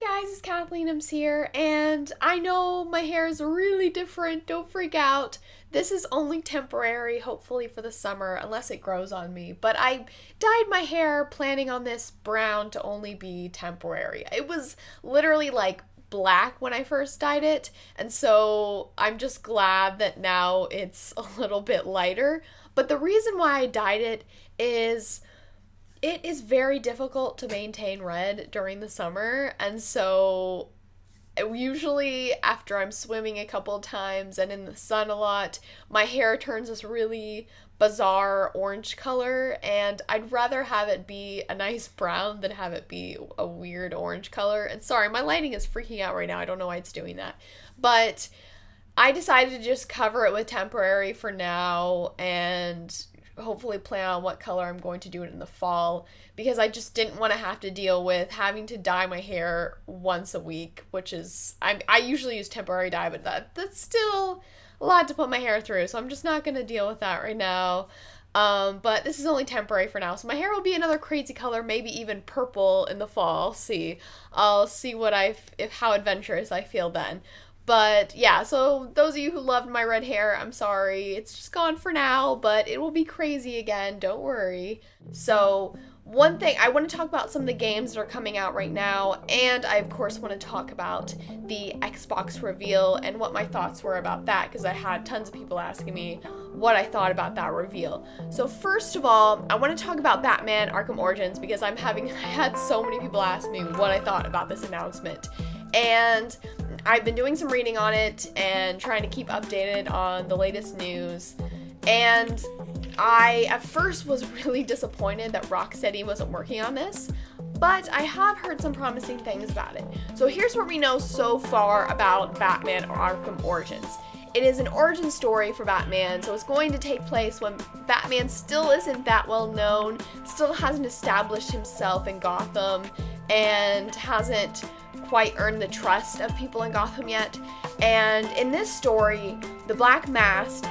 Guys, it's Kathleenums here, and I know my hair is really different. Don't freak out. This is only temporary, hopefully for the summer, unless it grows on me. But I dyed my hair planning on this brown to only be temporary. It was literally like black when I first dyed it, and so I'm just glad that now it's a little bit lighter. But the reason why I dyed it is very difficult to maintain red during the summer, and so usually after I'm swimming a couple of times and in the sun a lot, my hair turns this really bizarre orange color, and I'd rather have it be a nice brown than have it be a weird orange color. And sorry, my lighting is freaking out right now. I don't know why it's doing that. But I decided to just cover it with temporary for now and hopefully plan on what color I'm going to do it in the fall, because I just didn't want to have to deal with having to dye my hair once a week, which is, I usually use temporary dye, but that's still a lot to put my hair through, so I'm just not going to deal with that right now. But this is only temporary for now, so my hair will be another crazy color, maybe even purple in the fall. I'll see how adventurous I feel then. But yeah, so those of you who loved my red hair, I'm sorry. It's just gone for now, but it will be crazy again. Don't worry. So one thing, I want to talk about some of the games that are coming out right now, and I of course want to talk about the Xbox reveal and what my thoughts were about that, because I had tons of people asking me what I thought about that reveal. So first of all, I want to talk about Batman Arkham Origins, because I had so many people ask me what I thought about this announcement. And I've been doing some reading on it and trying to keep updated on the latest news. And I, at first, was really disappointed that Rocksteady wasn't working on this, but I have heard some promising things about it. So here's what we know so far about Batman Arkham Origins. It is an origin story for Batman, so it's going to take place when Batman still isn't that well known, still hasn't established himself in Gotham, and hasn't quite earned the trust of people in Gotham yet. And in this story, the Black Mask,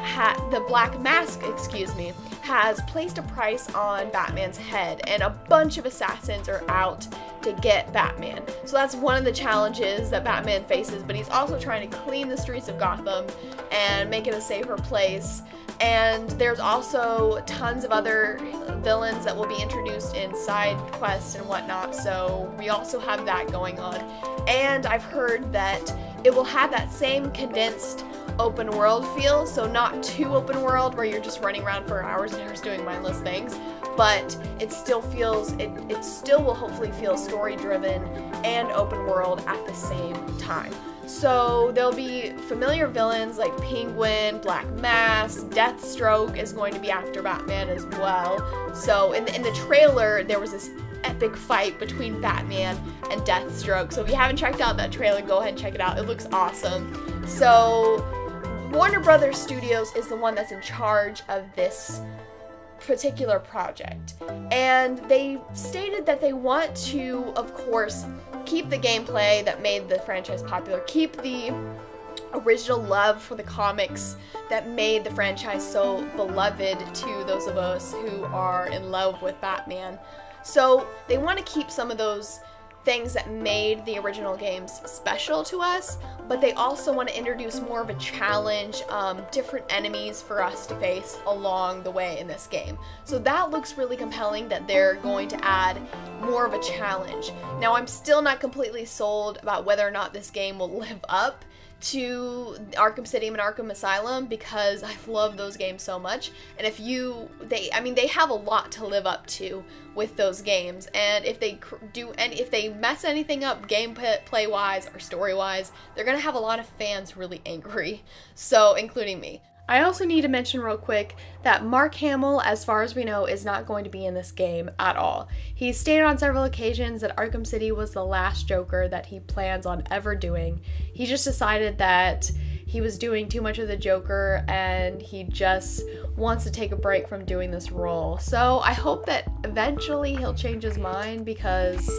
has placed a price on Batman's head, and a bunch of assassins are out to get Batman. So that's one of the challenges that Batman faces, but he's also trying to clean the streets of Gotham and make it a safer place. And there's also tons of other villains that will be introduced in side quests and whatnot, so we also have that going on. And I've heard that it will have that same condensed open world feel, so not too open world where you're just running around for hours and hours doing mindless things, but it still will hopefully feel story driven and open world at the same time. So there'll be familiar villains like Penguin, Black Mask, Deathstroke is going to be after Batman as well. So in the trailer, there was this epic fight between Batman and Deathstroke. So if you haven't checked out that trailer, go ahead and check it out. It looks awesome. So Warner Brothers Studios is the one that's in charge of this particular project, and they stated that they want to, of course, keep the gameplay that made the franchise popular, keep the original love for the comics that made the franchise so beloved to those of us who are in love with Batman. So they want to keep some of those things that made the original games special to us, but they also want to introduce more of a challenge, different enemies for us to face along the way in this game. So that looks really compelling, that they're going to add more of a challenge. Now, I'm still not completely sold about whether or not this game will live up to Arkham City and Arkham Asylum, because I love those games so much, and they have a lot to live up to with those games, and if they mess anything up gameplay wise or story wise, they're gonna have a lot of fans really angry, so including me. I also need to mention real quick that Mark Hamill, as far as we know, is not going to be in this game at all. He's stated on several occasions that Arkham City was the last Joker that he plans on ever doing. He just decided that he was doing too much of the Joker and he just wants to take a break from doing this role. So I hope that eventually he'll change his mind, because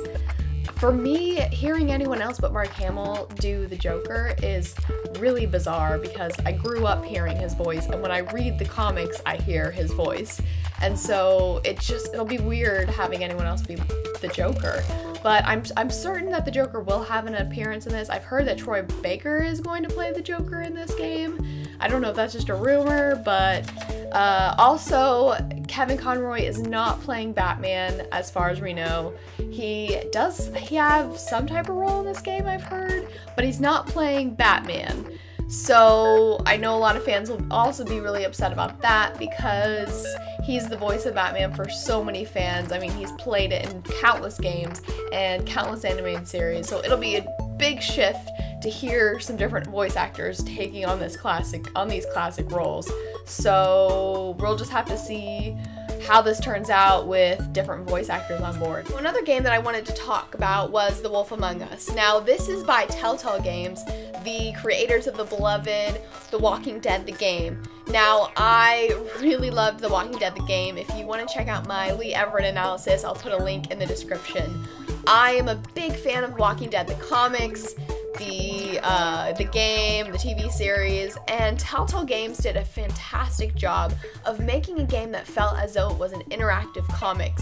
for me, hearing anyone else but Mark Hamill do the Joker is really bizarre, because I grew up hearing his voice, and when I read the comics, I hear his voice. And so it'll be weird having anyone else be the Joker. but I'm certain that the Joker will have an appearance in this. I've heard that Troy Baker is going to play the Joker in this game. I don't know if that's just a rumor, but also Kevin Conroy is not playing Batman as far as we know. He have some type of role in this game, I've heard, but he's not playing Batman. So I know a lot of fans will also be really upset about that because he's the voice of Batman for so many fans. I mean, he's played it in countless games and countless animated series, so it'll be a big shift to hear some different voice actors taking on these classic roles. So we'll just have to see how this turns out with different voice actors on board. So another game that I wanted to talk about was The Wolf Among Us. Now, this is by Telltale Games, the creators of the beloved The Walking Dead the game. Now, I really loved The Walking Dead the game. If you want to check out my Lee Everett analysis, I'll put a link in the description. I am a big fan of Walking Dead the comics, the game, the TV series, and Telltale Games did a fantastic job of making a game that felt as though it was an interactive comic.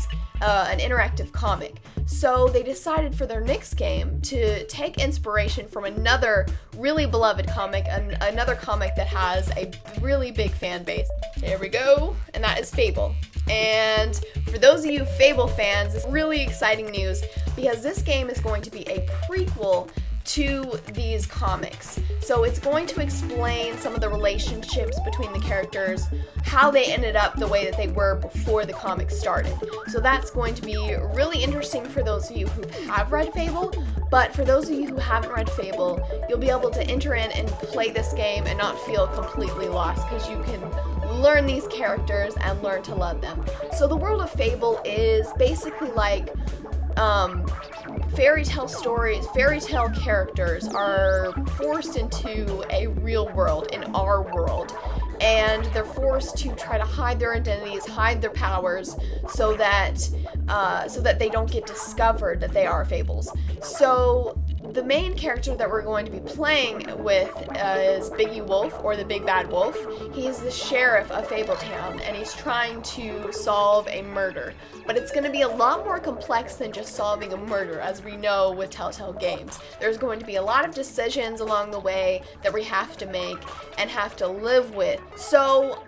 So they decided for their next game to take inspiration from another really beloved comic, another comic that has a really big fan base. There we go, and that is Fable. And for those of you Fable fans, it's really exciting news because this game is going to be a prequel to these comics. So it's going to explain some of the relationships between the characters, how they ended up the way that they were before the comics started. So that's going to be really interesting for those of you who have read Fable, but for those of you who haven't read Fable, you'll be able to enter in and play this game and not feel completely lost because you can learn these characters and learn to love them. So the world of Fable is basically like fairy tale characters are forced into a real world, in our world, and they're forced to try to hide their identities, hide their powers, so that they don't get discovered that they are fables. So the main character that we're going to be playing with is Biggie Wolf, or the Big Bad Wolf. He's the sheriff of Fabletown, and he's trying to solve a murder. But it's going to be a lot more complex than just solving a murder, as we know with Telltale Games. There's going to be a lot of decisions along the way that we have to make and have to live with. So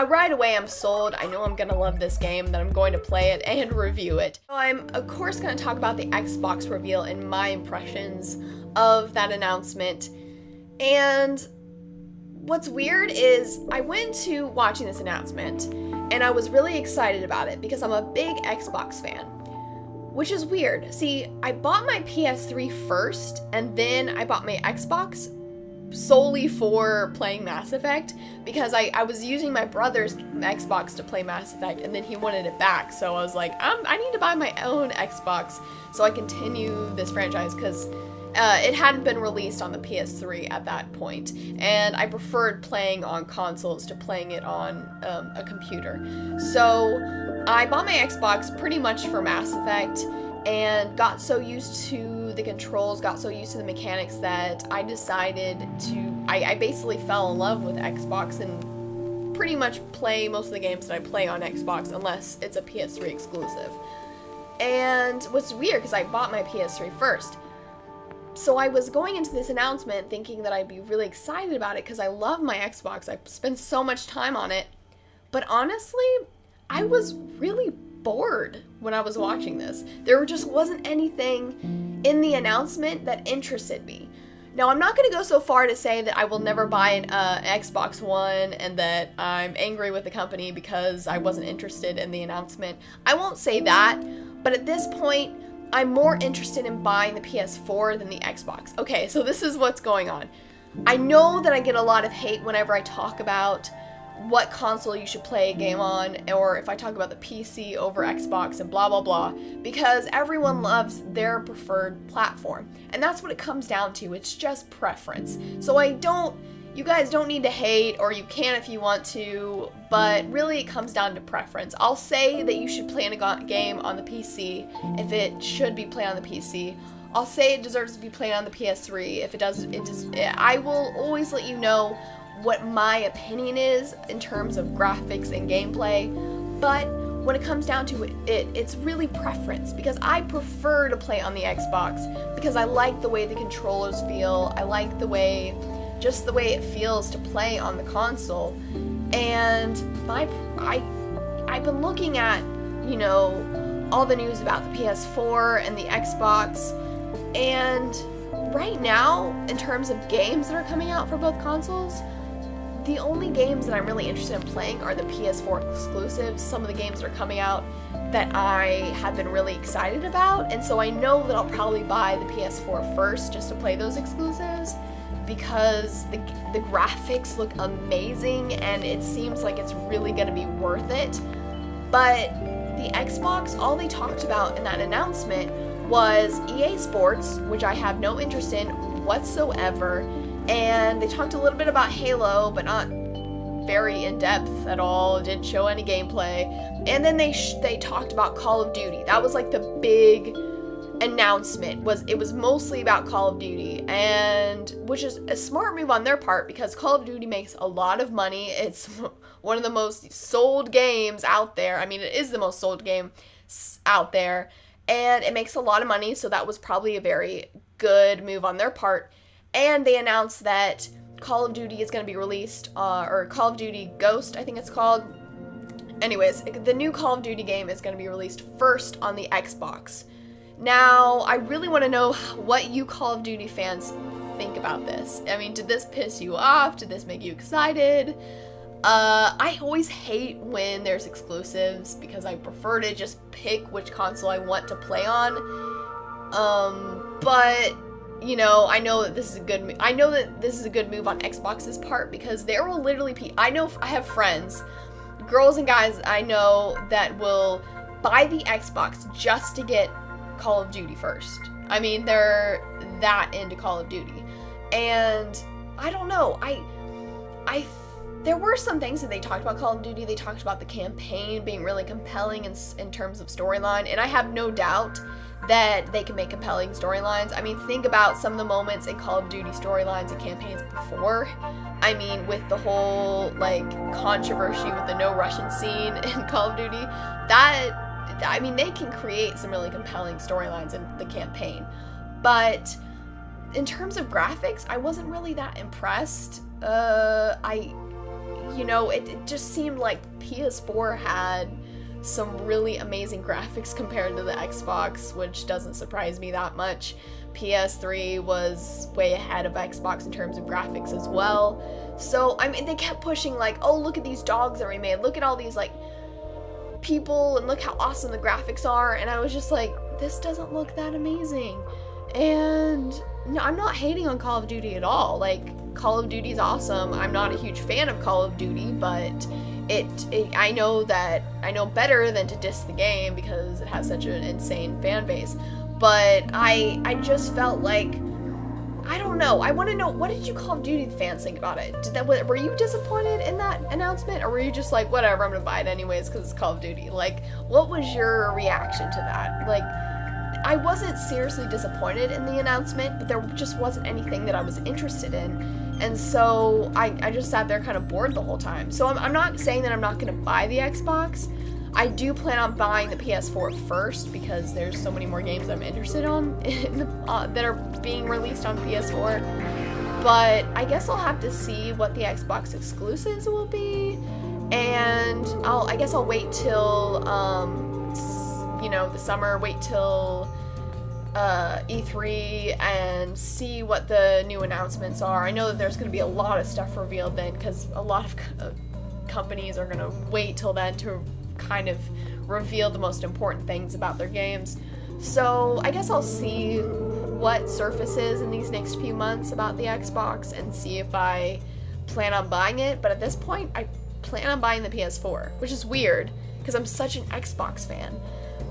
right away I'm sold. I know I'm going to love this game, that I'm going to play it and review it. So I'm of course going to talk about the Xbox reveal and my impressions of that announcement. And what's weird is I went to watching this announcement and I was really excited about it because I'm a big Xbox fan, which is weird. See, I bought my PS3 first and then I bought my Xbox solely for playing Mass Effect because I was using my brother's Xbox to play Mass Effect and then he wanted it back, so I was like, I need to buy my own Xbox so I continue this franchise because it hadn't been released on the PS3 at that point, and I preferred playing on consoles to playing it on a computer. So I bought my Xbox pretty much for Mass Effect and got so used to the controls, got so used to the mechanics that I decided I basically fell in love with Xbox and pretty much play most of the games that I play on Xbox unless it's a PS3 exclusive. And what's weird, because I bought my PS3 first, so I was going into this announcement thinking that I'd be really excited about it because I love my Xbox. I spend so much time on it. But honestly, I was really bored when I was watching this. There just wasn't anything in the announcement that interested me. Now, I'm not going to go so far to say that I will never buy an Xbox One and that I'm angry with the company because I wasn't interested in the announcement. I won't say that, but at this point, I'm more interested in buying the PS4 than the Xbox. Okay, so this is what's going on. I know that I get a lot of hate whenever I talk about what console you should play a game on, or if I talk about the PC over Xbox and blah blah blah, because everyone loves their preferred platform, and that's what it comes down to. It's just preference. So you guys don't need to hate, or you can if you want to, but really it comes down to preference. I'll say that you should play a game on the PC if it should be played on the PC. I'll say it deserves to be played on the PS3 if it doesn't. I will always let you know what my opinion is in terms of graphics and gameplay, but when it comes down to it's really preference, because I prefer to play on the Xbox because I like the way the controllers feel. I like the way it feels to play on the console. And I've been looking at, you know, all the news about the PS4 and the Xbox, and right now, in terms of games that are coming out for both consoles, the only games that I'm really interested in playing are the PS4 exclusives. Some of the games that are coming out that I have been really excited about, and so I know that I'll probably buy the PS4 first just to play those exclusives, because the graphics look amazing and it seems like it's really going to be worth it. But the Xbox, all they talked about in that announcement was EA Sports, which I have no interest in whatsoever, and they talked a little bit about Halo, but not very in-depth at all. It didn't show any gameplay. And then they talked about Call of Duty. That was like the big announcement. It was mostly about Call of Duty, and which is a smart move on their part, because Call of Duty makes a lot of money. It's one of the most sold games out there. I mean, it is the most sold game out there, and it makes a lot of money, so that was probably a very good move on their part. And they announced that Call of Duty is going to be released, or Call of Duty Ghost, I think it's called. Anyways, the new Call of Duty game is going to be released first on the Xbox. Now, I really want to know what you Call of Duty fans think about this. I mean, did this piss you off? Did this make you excited? I always hate when there's exclusives, because I prefer to just pick which console I want to play on. But you know, I know that this is a good move on Xbox's part, because there will literally I have friends, girls and guys I know, that will buy the Xbox just to get Call of Duty first. I mean, they're that into Call of Duty. And I don't know, there were some things that they talked about Call of Duty. They talked about the campaign being really compelling in terms of storyline, and I have no doubt that they can make compelling storylines. I mean, think about some of the moments in Call of Duty storylines and campaigns before. I mean, with the whole, like, controversy with the no Russian scene in Call of Duty, they can create some really compelling storylines in the campaign. But in terms of graphics, I wasn't really that impressed. It just seemed like PS4 had some really amazing graphics compared to the Xbox, which doesn't surprise me that much. PS3 was way ahead of Xbox in terms of graphics as well. So, I mean, they kept pushing, like, oh, look at these dogs that we made, look at all these, like, people, and look how awesome the graphics are, and I was just like, this doesn't look that amazing. And no, I'm not hating on Call of Duty at all. Like, Call of Duty is awesome. I'm not a huge fan of Call of Duty, but I know better than to diss the game, because it has such an insane fan base. But I just felt like, I don't know. I want to know, what did you Call of Duty fans think about it? Were you disappointed in that announcement, or were you just like, whatever, I'm gonna buy it anyways because it's Call of Duty? Like, what was your reaction to that? Like, I wasn't seriously disappointed in the announcement, but there just wasn't anything that I was interested in. And so I just sat there kind of bored the whole time. So I'm not saying that I'm not going to buy the Xbox. I do plan on buying the PS4 first, because there's so many more games I'm interested in that are being released on PS4. But I guess I'll have to see what the Xbox exclusives will be. And I guess I'll wait till the summer, wait till E3 and see what the new announcements are. I know that there's going to be a lot of stuff revealed then, because a lot of companies are going to wait till then to kind of reveal the most important things about their games. So I guess I'll see what surfaces in these next few months about the Xbox and see if I plan on buying it. But at this point, I plan on buying the PS4, which is weird because I'm such an Xbox fan.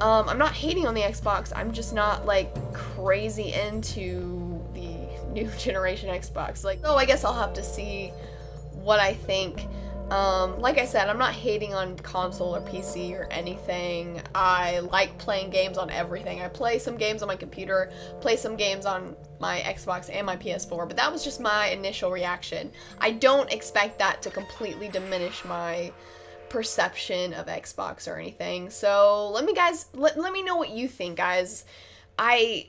I'm not hating on the Xbox, I'm just not, like, crazy into the new generation Xbox. Like, so I guess I'll have to see what I think. Like I said, I'm not hating on console or PC or anything. I like playing games on everything. I play some games on my computer, play some games on my Xbox and my PS4, but that was just my initial reaction. I don't expect that to completely diminish my perception of Xbox or anything. So let me know what you think, guys. I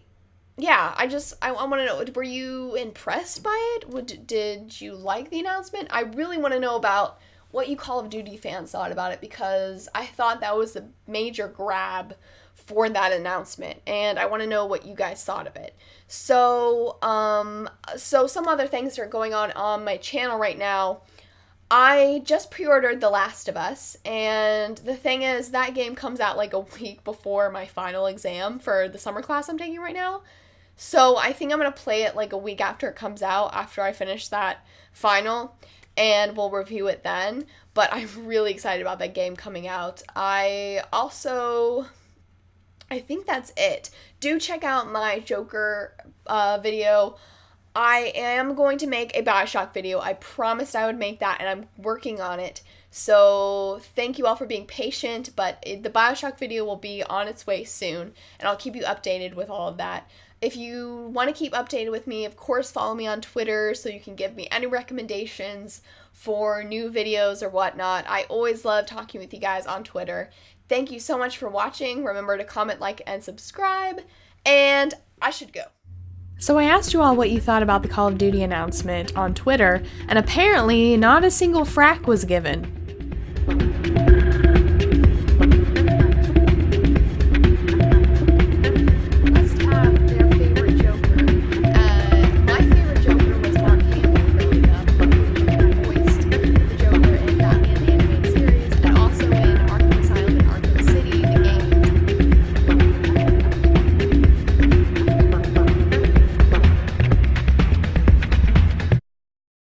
want to know, were you impressed by it? Did you like the announcement? I really want to know about what you Call of Duty fans thought about it, because I thought that was a major grab for that announcement, and I want to know what you guys thought of it. So some other things that are going on my channel right now. I just pre-ordered The Last of Us, and the thing is, that game comes out like a week before my final exam for the summer class I'm taking right now. So I think I'm going to play it like a week after it comes out, after I finish that final, and we'll review it then. But I'm really excited about that game coming out. I think that's it. Do check out my Joker video. I am going to make a BioShock video. I promised I would make that, and I'm working on it. So thank you all for being patient, but the BioShock video will be on its way soon, and I'll keep you updated with all of that. If you want to keep updated with me, of course, follow me on Twitter so you can give me any recommendations for new videos or whatnot. I always love talking with you guys on Twitter. Thank you so much for watching. Remember to comment, like, and subscribe, and I should go. So I asked you all what you thought about the Call of Duty announcement on Twitter, and apparently not a single frack was given.